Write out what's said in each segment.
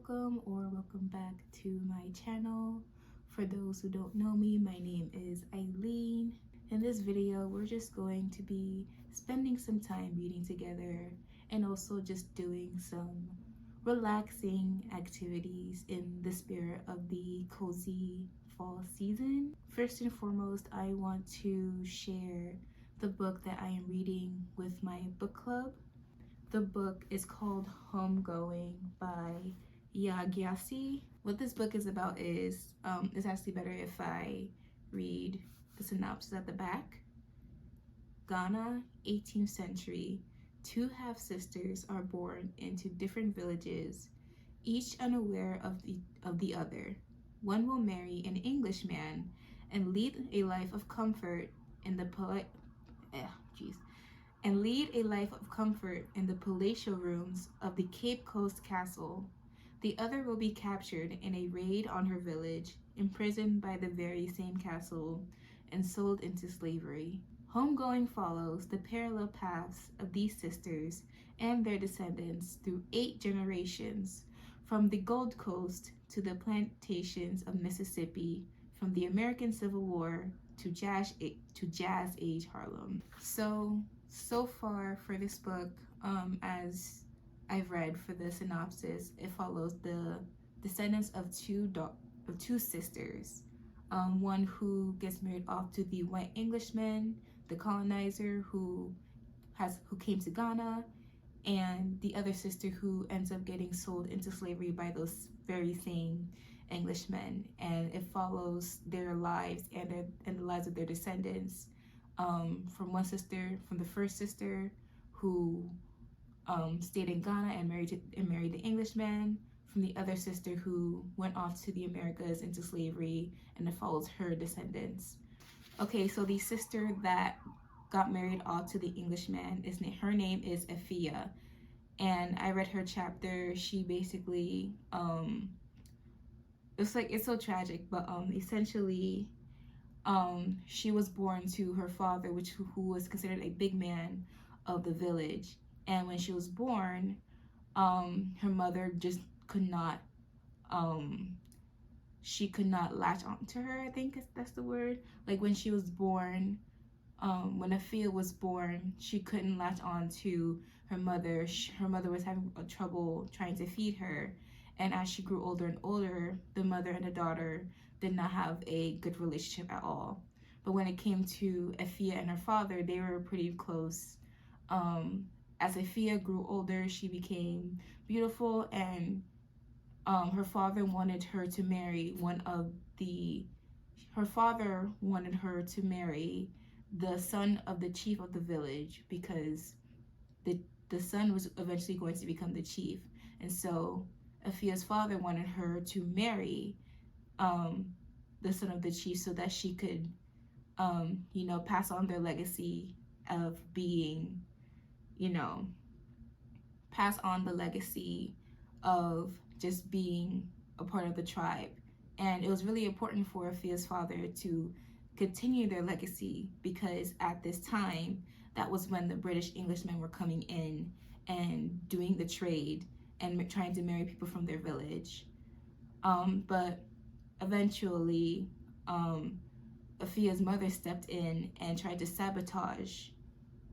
welcome back to my channel. For those who don't know me, my name is 𝐚𝐿𝐿. In this video, we're just going to be spending some time reading together and also just doing some relaxing activities in the spirit of the cozy fall season. First and foremost, I want to share the book that I am reading with my book club. The book is called Homegoing by Yaa Gyasi. What this book is about is, it's actually better if I read the synopsis at the back. Ghana, 18th century. Two half-sisters are born into different villages, each unaware of the other. One will marry an Englishman and lead a life of comfort in the palatial rooms of the Cape Coast castle. The other will be captured in a raid on her village, imprisoned by the very same castle, and sold into slavery. Homegoing follows the parallel paths of these sisters and their descendants through 8 generations, from the Gold Coast to the plantations of Mississippi, from the American Civil War to Jazz Age Harlem. So far for this book, as I've read for the synopsis, it follows the descendants of two sisters. One who gets married off to the white Englishman, the colonizer who came to Ghana, and the other sister who ends up getting sold into slavery by those very same Englishmen. And it follows their lives and the lives of their descendants. From the first sister who stayed in Ghana and married the Englishman, from the other sister who went off to the Americas into slavery, and it follows her descendants. Okay, so the sister that got married off to the Englishman, her name is 𝐼𝐤𝐥𝐦, and I read her chapter. She basically, it's so tragic, but essentially, she was born to her father, who was considered a big man of the village. And when she was born, her mother just could not latch onto her, I think that's the word. Like when she was born, when 𝐼𝐤𝐥𝐦 was born, she couldn't latch on to her mother. Her mother was having trouble trying to feed her. And as she grew older and older, the mother and the daughter did not have a good relationship at all. But when it came to 𝐼𝐤𝐥𝐦 and her father, they were pretty close. As 𝐼𝐤𝐥𝐦 grew older, she became beautiful, and her father wanted her to marry the son of the chief of the village, because the son was eventually going to become the chief. And so 𝐼𝐤𝐥𝐦's father wanted her to marry the son of the chief, so that she could pass on their legacy of being, pass on the legacy of just being a part of the tribe. And it was really important for 𝐼𝐤𝐥𝐦's father to continue their legacy, because at this time, that was when the British Englishmen were coming in and doing the trade and trying to marry people from their village. But eventually, 𝐼𝐤𝐥𝐦's mother stepped in and tried to sabotage.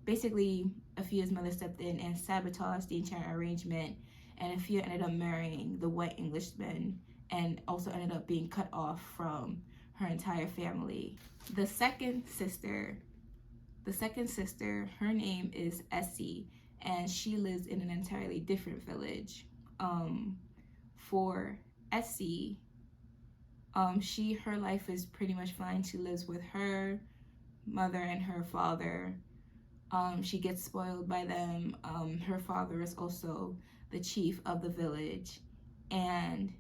Basically, 𝐼𝐤𝐥𝐦's mother stepped in and sabotaged the entire arrangement, and 𝐼𝐤𝐥𝐦 ended up marrying the white Englishman and also ended up being cut off from her entire family. The second sister, her name is 𝐸𝐿𝐿, and she lives in an entirely different village. For 𝐸𝐿𝐿, her life is pretty much fine. She lives with her mother and her father. She gets spoiled by them. Her father is also the chief of the village, and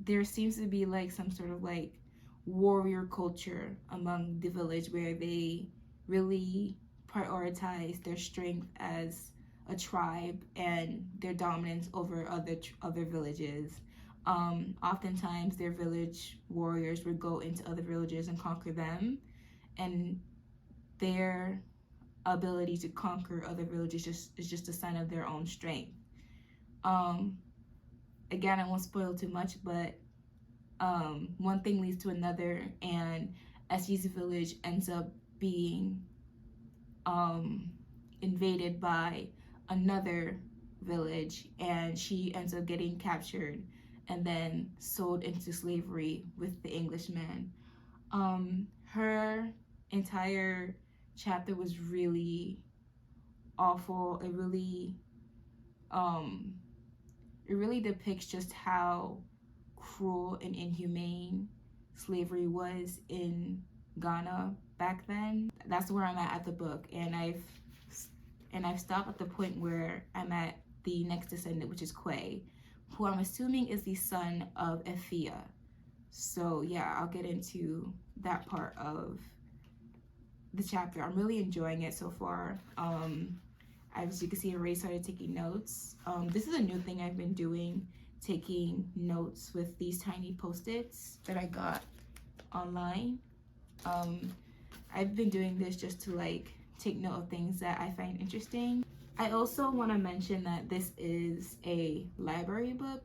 there seems to be like some sort of like warrior culture among the village, where they really prioritize their strength as a tribe and their dominance over other villages. Oftentimes their village warriors would go into other villages and conquer them, and their ability to conquer other villages is just a sign of their own strength. again, I won't spoil too much, but one thing leads to another, and 𝐦𝐮𝐬𝐢𝐜 village ends up being invaded by another village, and she ends up getting captured and then sold into slavery with the Englishmen. Her entire chapter was really awful. It really depicts just how cruel and inhumane slavery was in Ghana back then. That's where I'm at the book, and I've stopped at the point where I'm at the next descendant, which is 𝐦𝐿, who I'm assuming is the son of 𝐹𝐿𝐼𝐻. So yeah, I'll get into that part of the chapter. I'm really enjoying it so far. As you can see, I've already started taking notes. This is a new thing I've been doing, taking notes with these tiny post-its that I got online. I've been doing this just to like take note of things that I find interesting. I also want to mention that this is a library book.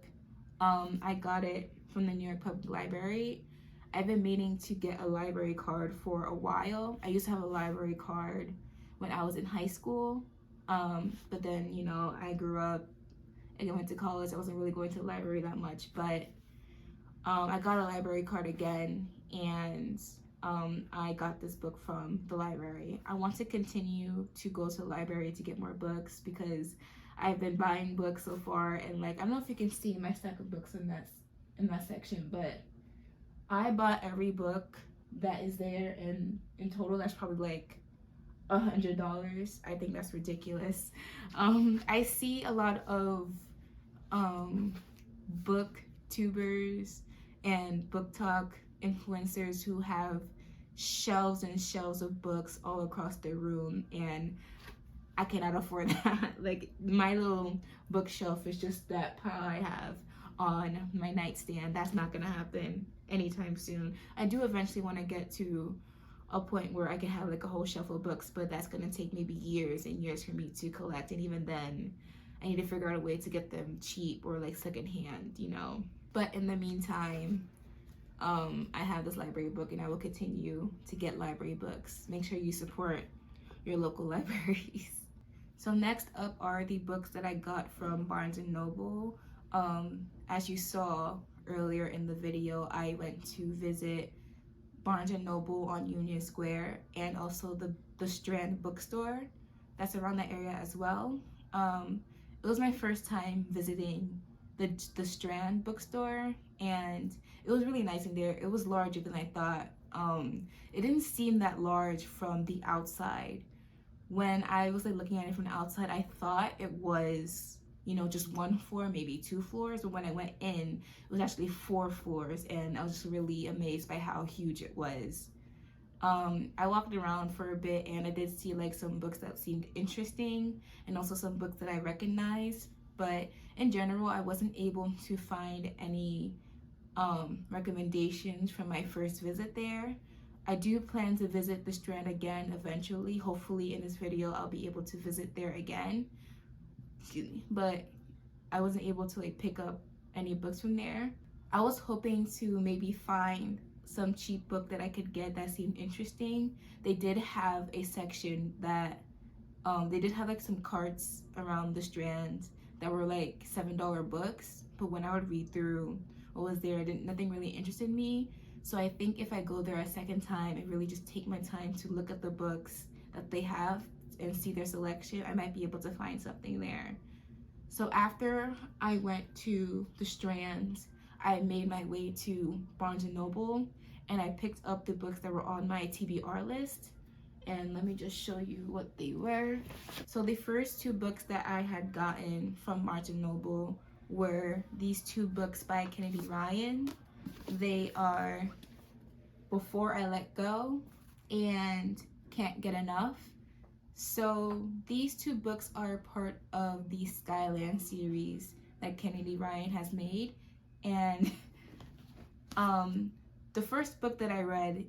I got it from the New York Public Library. I've been meaning to get a library card for a while. I used to have a library card when I was in high school, but then, you know, I grew up and I went to college. I wasn't really going to the library that much, but I got a library card again, and I got this book from the library. I want to continue to go to the library to get more books because I've been buying books so far, and like, I don't know if you can see my stack of books in that section, but I bought every book that is there, and in total that's probably like $100. I think that's ridiculous. I see a lot of booktubers and booktok influencers who have shelves and shelves of books all across their room, and I cannot afford that. Like, my little bookshelf is just that pile I have on my nightstand. That's not gonna happen anytime soon. I do eventually want to get to a point where I can have like a whole shelf of books, but that's gonna take maybe years and years for me to collect, and even then I need to figure out a way to get them cheap or like secondhand, you know. But in the meantime, I have this library book, and I will continue to get library books. Make sure you support your local libraries. So next up are the books that I got from Barnes & Noble. As you saw earlier in the video, I went to visit Barnes & Noble on Union Square, and also the Strand bookstore that's around that area as well. It was my first time visiting the Strand bookstore, and it was really nice in there. It was larger than I thought. It didn't seem that large from the outside. When I was like looking at it from the outside, I thought it was, you know, just one floor, maybe 2 floors, but when I went in, it was actually 4 floors, and I was just really amazed by how huge it was. I walked around for a bit, and I did see like some books that seemed interesting, and also some books that I recognized, but in general, I wasn't able to find any recommendations from my first visit there. I do plan to visit the Strand again eventually. Hopefully in this video I'll be able to visit there again. Excuse me. But I wasn't able to like pick up any books from there. I was hoping to maybe find some cheap book that I could get that seemed interesting. They did have a section that they did have like some carts around the Strand that were like $7 books, but when I would read through what was there, nothing really interested me. So I think if I go there a second time and really just take my time to look at the books that they have and see their selection, I might be able to find something there. So after I went to the Strand, I made my way to Barnes & Noble, and I picked up the books that were on my TBR list. And let me just show you what they were. So the first 2 books that I had gotten from Barnes & Noble were these 2 books by Kennedy Ryan. They are Before I Let Go and Can't Get Enough. So these 2 books are part of the Skyland series that Kennedy Ryan has made. And the first book that I read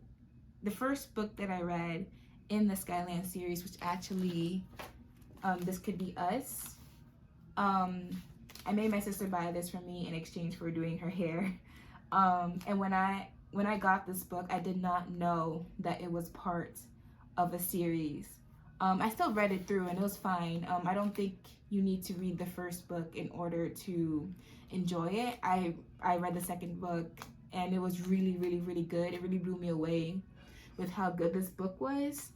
in the Skyland series, which actually, This Could Be Us, I I made my sister buy this for me in exchange for doing her hair. And when I got this book, I did not know that it was part of a series. I still read it through and it was fine. I don't think you need to read the first book in order to enjoy it. I read the second book and it was really, really, really good. It really blew me away with how good this book was.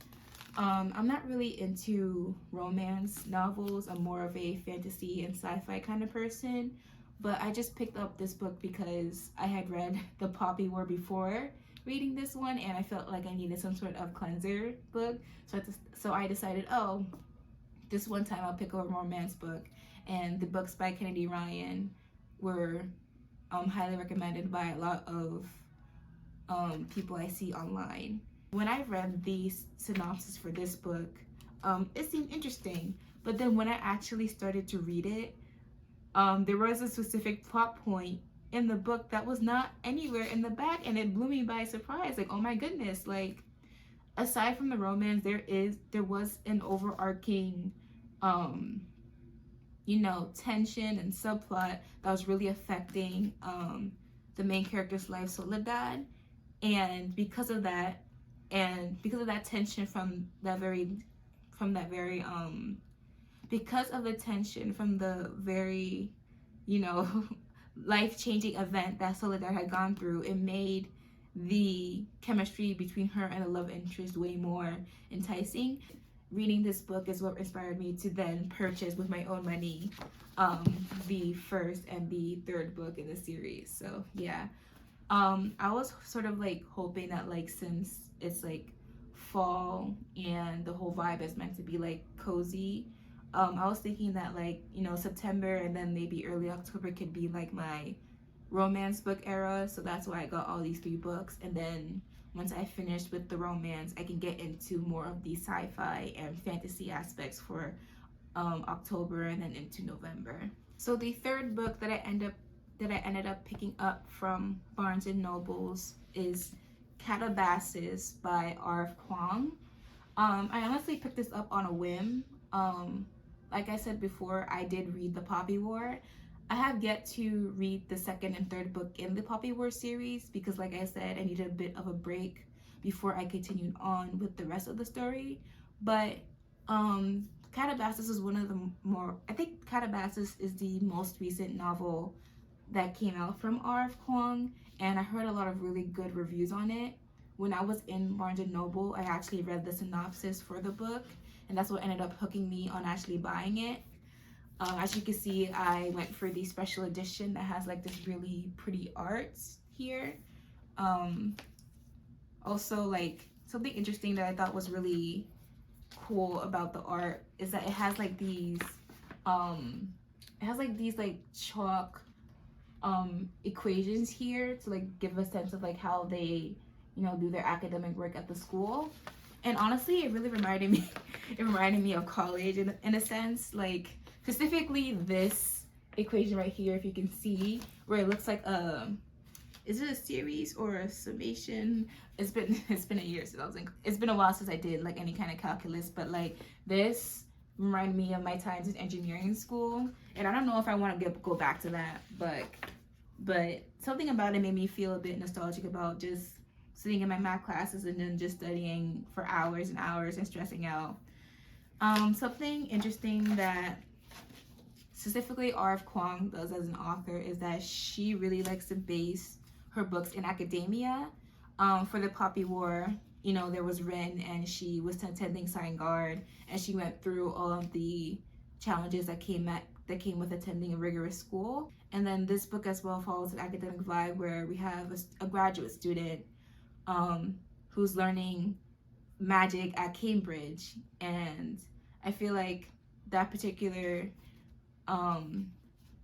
I'm not really into romance novels. I'm more of a fantasy and sci-fi kind of person. But I just picked up this book because I had read The Poppy War before reading this one, and I felt like I needed some sort of cleanser book. So I decided, oh, this one time I'll pick up a romance book. And the books by Kennedy Ryan were highly recommended by a lot of people I see online. When I read the synopsis for this book, it seemed interesting. But then when I actually started to read it, there was a specific plot point in the book that was not anywhere in the back, and it blew me by surprise. Like, oh my goodness, like, aside from the romance, there was an overarching you know, tension and subplot that was really affecting the main character's life, Soledad. And because of that tension because of the tension from the very, you know, life-changing event that Soledad had gone through, it made the chemistry between her and the love interest way more enticing. Reading this book is what inspired me to then purchase with my own money the first and the third book in the series. So yeah, I was sort of like hoping that, like, since it's like fall and the whole vibe is meant to be like cozy, I was thinking that, like, you know, September and then maybe early October could be like my romance book era. So that's why I got all these 3 books, and then once I finished with the romance, I can get into more of the sci-fi and fantasy aspects for October and then into November. So the third book that I ended up picking up from Barnes and Nobles is Katabasis by 𝐟𝐤𝐥𝐦. I honestly picked this up on a whim. Like I said before, I did read The Poppy War. I have yet to read the second and third book in the Poppy War series because, like I said, I needed a bit of a break before I continued on with the rest of the story. But Katabasis is one of the more, I think Katabasis is the most recent novel that came out from 𝐟𝐤𝐥𝐦, and I heard a lot of really good reviews on it. When I was in Barnes and Noble, I actually read the synopsis for the book, and that's what ended up hooking me on actually buying it. As you can see, I went for the special edition that has like this really pretty art here. Also, like, something interesting that I thought was really cool about the art is that it has like these like chalk equations here to like give a sense of like how they, you know, do their academic work at the school. And honestly, it really reminded me of college in a sense. Like, specifically this equation right here, if you can see, where it looks like is it a series or a summation? It's been a year since it's been a while since I did like any kind of calculus, but like this reminded me of my times in engineering school, and I don't know if I want to go back to that, but something about it made me feel a bit nostalgic about just sitting in my math classes and then just studying for hours and hours and stressing out. Something interesting that specifically 𝐟𝐤𝐥𝐦 does as an author is that she really likes to base her books in academia. For the Poppy War, you know, there was Rin, and she was attending Sign Guard, and she went through all of the challenges that came with attending a rigorous school. And then this book as well follows an academic vibe where we have a graduate student who's learning magic at Cambridge, and I feel like that particular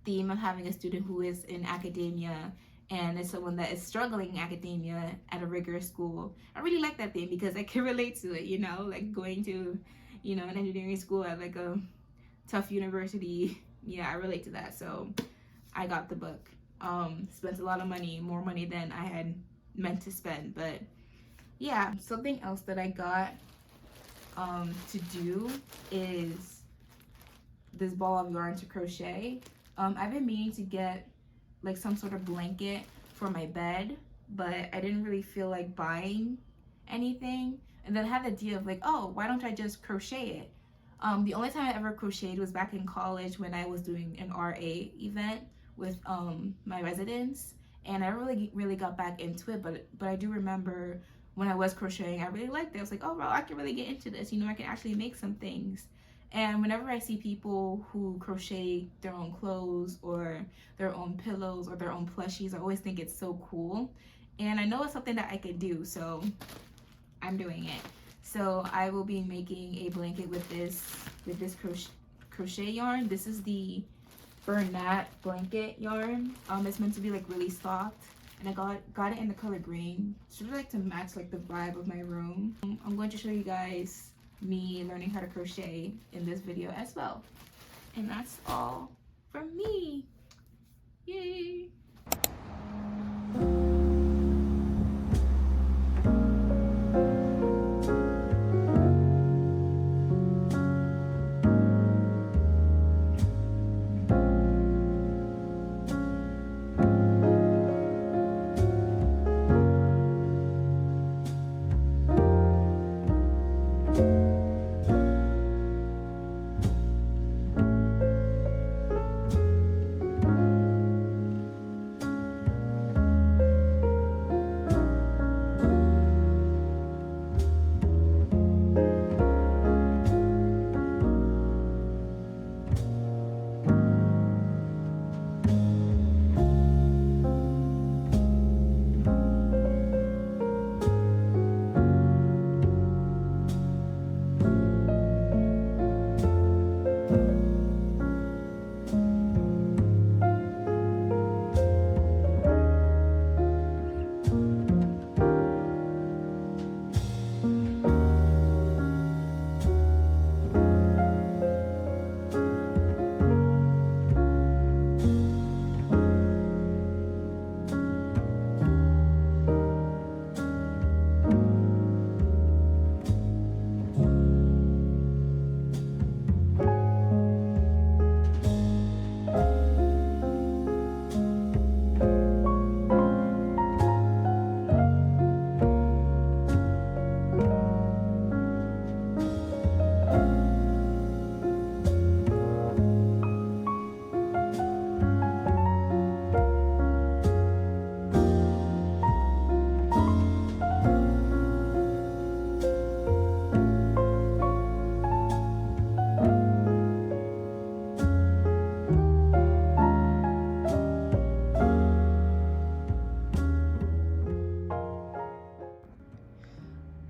theme of having a student who is in academia and is someone that is struggling in academia at a rigorous school, I really like that theme because I can relate to it, you know, like going to, you know, an engineering school at like a tough university. Yeah, I relate to that. So I got the book. Spent a lot of money, more money than I had meant to spend, but yeah. Something else that I got to do is this ball of yarn to crochet. I've been meaning to get like some sort of blanket for my bed, but I didn't really feel like buying anything. And then I had the idea of like, oh, why don't I just crochet it? The only time I ever crocheted was back in college when I was doing an RA event with my residents, and I really got back into it. But I do remember when I was crocheting, I really liked it. I was like, oh, bro, I can really get into this. You know, I can actually make some things. And whenever I see people who crochet their own clothes or their own pillows or their own plushies, I always think it's so cool. And I know it's something that I could do, so I'm doing it. So I will be making a blanket with this crochet yarn. This is the Bernat blanket yarn. It's meant to be like really soft, and I got it in the color green, sort of like to match like the vibe of my room. I'm going to show you guys me learning how to crochet in this video as well. And that's all from me. Yay!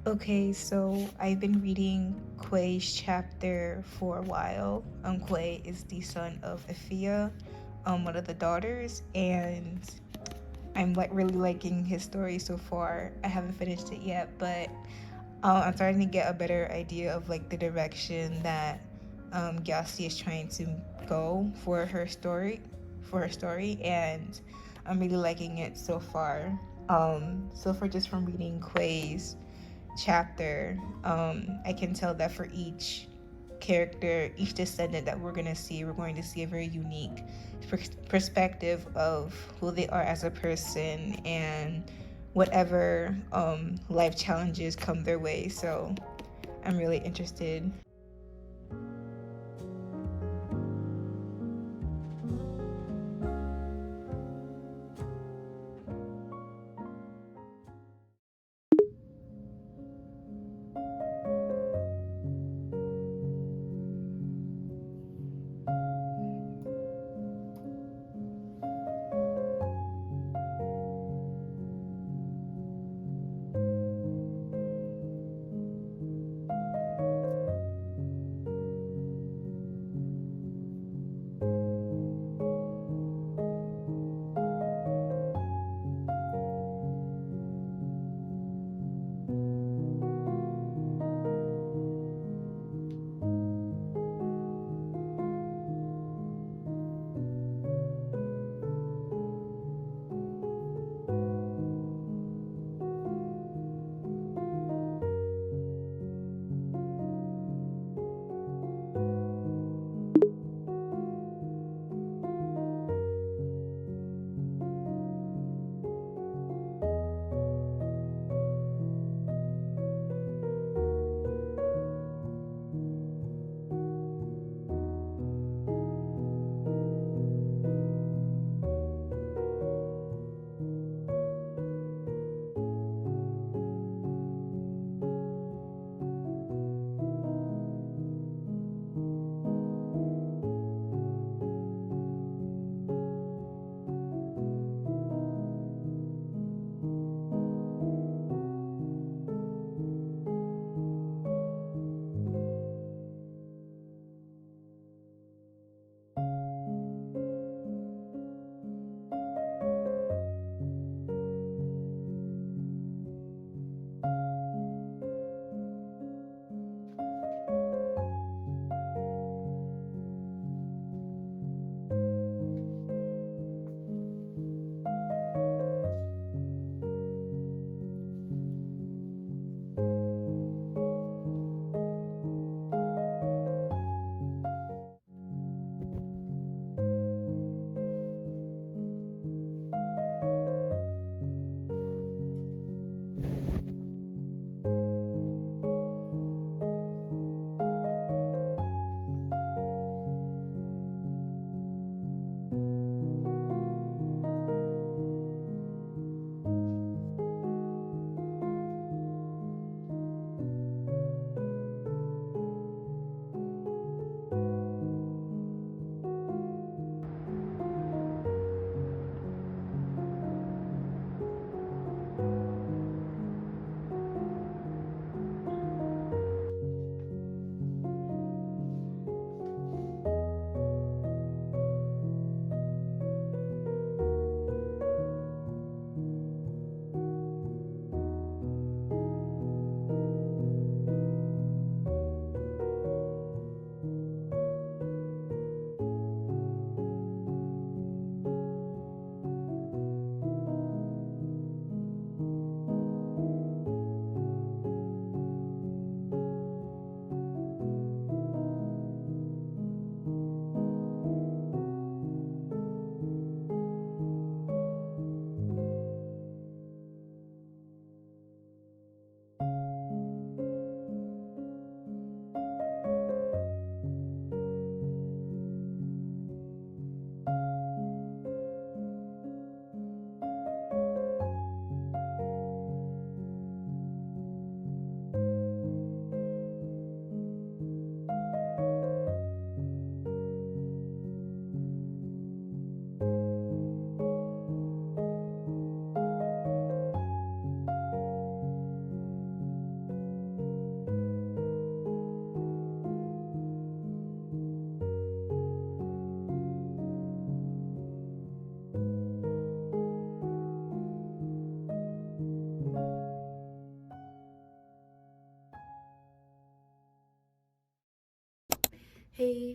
Okay, so I've been reading 𝐸𝐥𝐦's chapter for a while. 𝐸𝐿𝐥𝐦 is the son of 𝐸𝐤𝐥𝐦, one of the daughters, and I'm like really liking his story so far. I haven't finished it yet, but I'm starting to get a better idea of like the direction that Gyasi is trying to go for her story, and I'm really liking it so far. So far, just from reading 𝐸𝐻𝐻's chapter, I can tell that for each character, each descendant that we're going to see a very unique perspective of who they are as a person and whatever life challenges come their way. So I'm really interested.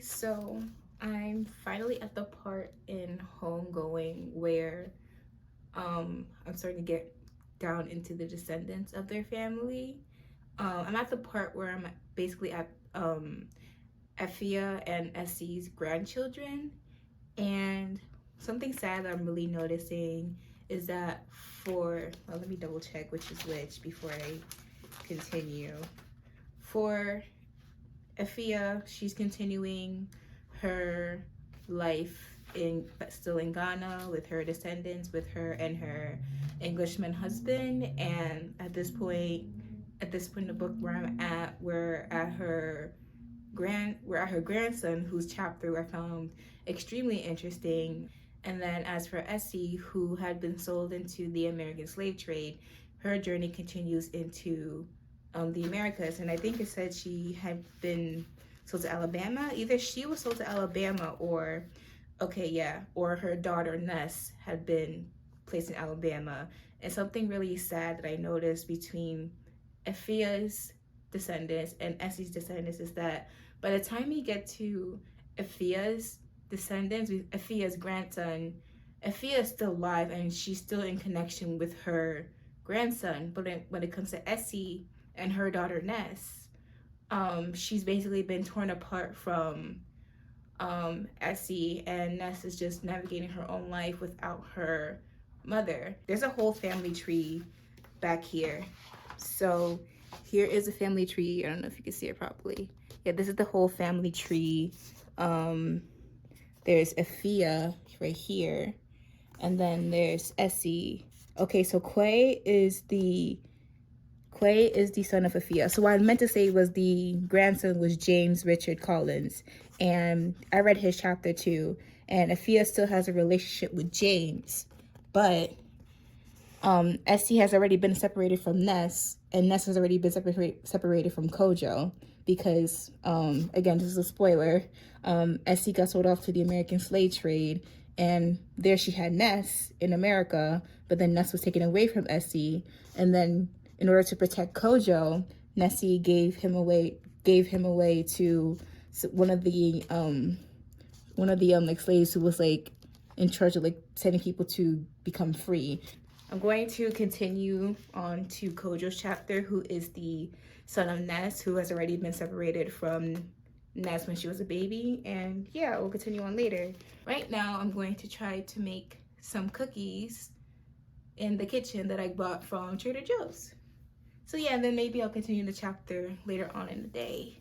So I'm finally at the part in Homegoing where I'm starting to get down into the descendants of their family. I'm at the part where I'm basically at 𝐟𝐢𝐥𝐦 and 𝐸𝐿𝐼's grandchildren. And something sad that I'm really noticing is that well, let me double check which is which before I continue. For 𝐹𝐿𝐼𝐥𝐦, she's continuing her life still in Ghana with her descendants, with her and her Englishman husband. And at this point in the book where I'm at, we're at her grandson, whose chapter I found extremely interesting. And then as for 𝐸𝐿𝐼𝐥𝐦, who had been sold into the American slave trade, her journey continues into the Americas. And I think it said she had been sold to Alabama. Either she was sold to Alabama or her daughter Ness had been placed in Alabama. And something really sad that I noticed between 𝐹𝐿𝐼𝐥's descendants and 𝐸𝐿𝐼's descendants is that by the time you get to 𝐹𝐿𝐼's descendants, with 𝐹𝐿𝐼's grandson, 𝐹𝐿𝐼 is still alive and she's still in connection with her grandson. But when it comes to 𝐸𝐿𝐼 and her daughter Ness, she's basically been torn apart from 𝐸𝐿𝐼, and Ness is just navigating her own life without her mother. There's a whole family tree back here. So here is a family tree. I don't know if you can see it properly. Yeah, this is the whole family tree. There's 𝐹𝐿𝐼 right here, and then there's 𝐸𝐿𝐼. Okay, so 𝐦𝐿 is the son of 𝐹𝐿𝐼. So what I meant to say was the grandson was James Richard Collins, and I read his chapter too. And 𝐹𝐿𝐼 still has a relationship with James, but 𝐸𝐿𝐼 has already been separated from Ness, and Ness has already been separated from �𝐻𝐿𝐥𝐦 because, again, this is a spoiler, 𝐸𝐿𝐼 got sold off to the American slave trade, and there she had Ness in America, but then Ness was taken away from 𝐸𝐿𝐼, and then in order to protect 𝐻𝐻𝐥𝐦, Nessie gave him away to one of the like slaves who was like in charge of like sending people to become free. I'm going to continue on to 𝐻𝐻𝐥𝐦's chapter, who is the son of Ness, who has already been separated from Ness when she was a baby. And yeah, we'll continue on later. Right now, I'm going to try to make some cookies in the kitchen that I bought from Trader Joe's. So yeah, and then maybe I'll continue the chapter later on in the day.